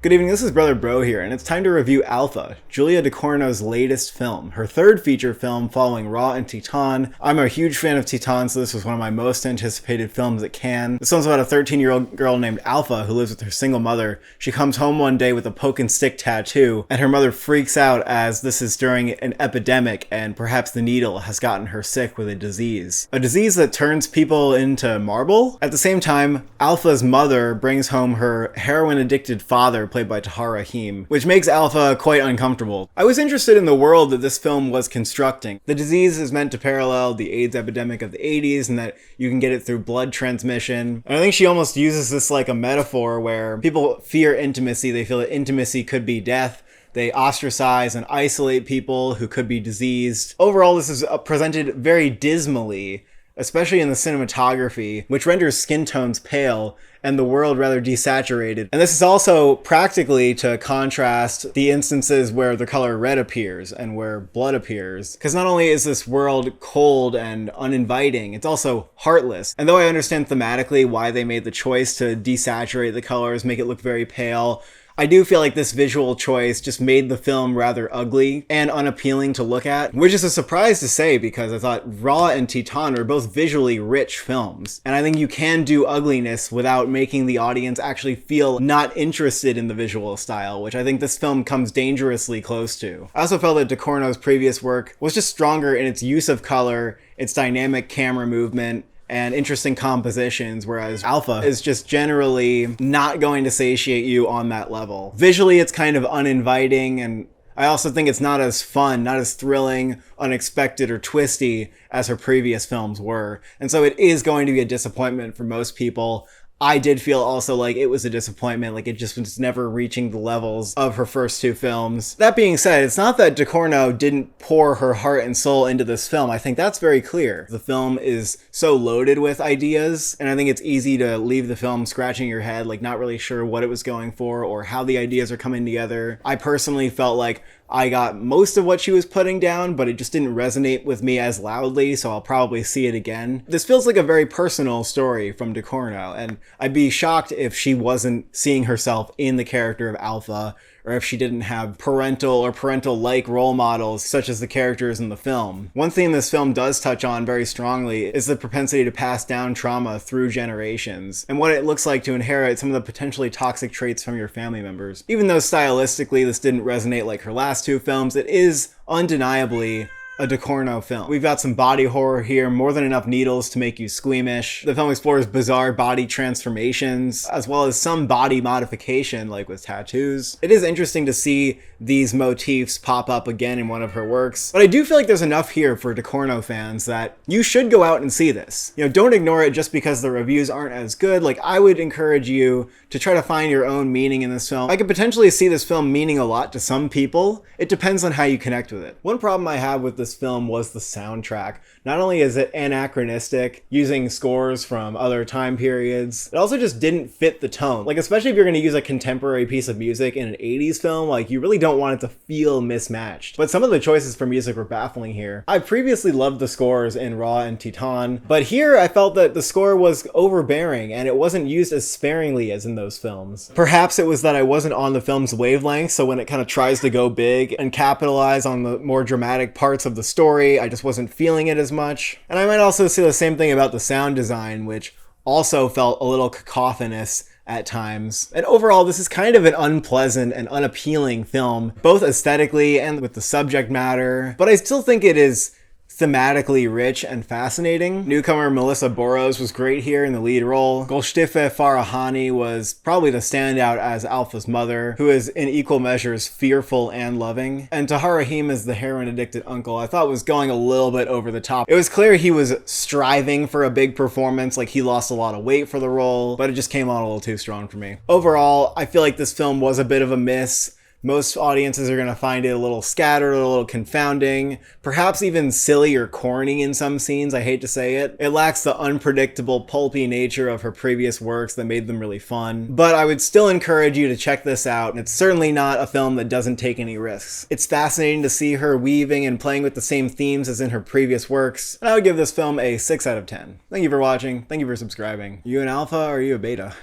Good evening, this is Brother Bro here, and it's time to review Alpha, Julia Ducournau's latest film, her third feature film following Raw and Titane. I'm a huge fan of Titane, so this was one of my most anticipated films at Cannes. This film's about a 13-year-old girl named Alpha who lives with her single mother. She comes home one day with a poke and stick tattoo, and her mother freaks out as this is during an epidemic, and perhaps the needle has gotten her sick with a disease. A disease that turns people into marble? At the same time, Alpha's mother brings home her heroin-addicted father, played by Tahar Rahim, which makes Alpha quite uncomfortable. I was interested in the world that this film was constructing. The disease is meant to parallel the AIDS epidemic of the 80s, and that you can get it through blood transmission. And I think she almost uses this like a metaphor where people fear intimacy. They feel that intimacy could be death. They ostracize and isolate people who could be diseased. Overall, this is presented very dismally, especially in the cinematography, which renders skin tones pale and the world rather desaturated. And this is also practically to contrast the instances where the color red appears and where blood appears. Because not only is this world cold and uninviting, it's also heartless. And though I understand thematically why they made the choice to desaturate the colors, make it look very pale, I do feel like this visual choice just made the film rather ugly and unappealing to look at, which is a surprise to say because I thought Raw and Titane are both visually rich films. And I think you can do ugliness without making the audience actually feel not interested in the visual style, which I think this film comes dangerously close to. I also felt that Ducournau's previous work was just stronger in its use of color, its dynamic camera movement, and interesting compositions, whereas Alpha is just generally not going to satiate you on that level. Visually, it's kind of uninviting, and I also think it's not as fun, not as thrilling, unexpected, or twisty as her previous films were. And so it is going to be a disappointment for most people. I did feel also like it was a disappointment, like it just was never reaching the levels of her first two films. That being said, it's not that Ducournau didn't pour her heart and soul into this film. I think that's very clear. The film is so loaded with ideas, and I think it's easy to leave the film scratching your head, like not really sure what it was going for or how the ideas are coming together. I personally felt like I got most of what she was putting down, but it just didn't resonate with me as loudly, so I'll probably see it again. This feels like a very personal story from Ducournau, and I'd be shocked if she wasn't seeing herself in the character of Alpha, or if she didn't have parental or parental-like role models such as the characters in the film. One thing this film does touch on very strongly is the propensity to pass down trauma through generations, and what it looks like to inherit some of the potentially toxic traits from your family members. Even though stylistically this didn't resonate like her last two films, it is undeniably a Ducournau film. We've got some body horror here, more than enough needles to make you squeamish. The film explores bizarre body transformations, as well as some body modification, like with tattoos. It is interesting to see these motifs pop up again in one of her works, but I do feel like there's enough here for Ducournau fans that you should go out and see this. You know, don't ignore it just because the reviews aren't as good. Like, I would encourage you to try to find your own meaning in this film. I could potentially see this film meaning a lot to some people. It depends on how you connect with it. One problem I have with this film was the soundtrack. Not only is it anachronistic, using scores from other time periods, it also just didn't fit the tone. Like, especially if you're going to use a contemporary piece of music in an 80s film, like, you really don't want it to feel mismatched. But some of the choices for music were baffling here. I previously loved the scores in Raw and Titane, but here I felt that the score was overbearing and it wasn't used as sparingly as in those films. Perhaps it was that I wasn't on the film's wavelength, so when it kind of tries to go big and capitalize on the more dramatic parts of the story, I just wasn't feeling it as much. And I might also say the same thing about the sound design, which also felt a little cacophonous at times. And overall, this is kind of an unpleasant and unappealing film, both aesthetically and with the subject matter, but I still think it is thematically rich and fascinating. Newcomer Melissa Boros was great here in the lead role. Golshifteh Farahani was probably the standout as Alpha's mother, who is in equal measures fearful and loving. And Tahar Rahim as the heroin-addicted uncle, I thought was going a little bit over the top. It was clear he was striving for a big performance, like he lost a lot of weight for the role, but it just came on a little too strong for me. Overall, I feel like this film was a bit of a miss. Most audiences are going to find it a little scattered, a little confounding, perhaps even silly or corny in some scenes, I hate to say it. It lacks the unpredictable, pulpy nature of her previous works that made them really fun. But I would still encourage you to check this out, and it's certainly not a film that doesn't take any risks. It's fascinating to see her weaving and playing with the same themes as in her previous works, and I would give this film a 6 out of 10. Thank you for watching, thank you for subscribing. Are you an alpha or are you a beta?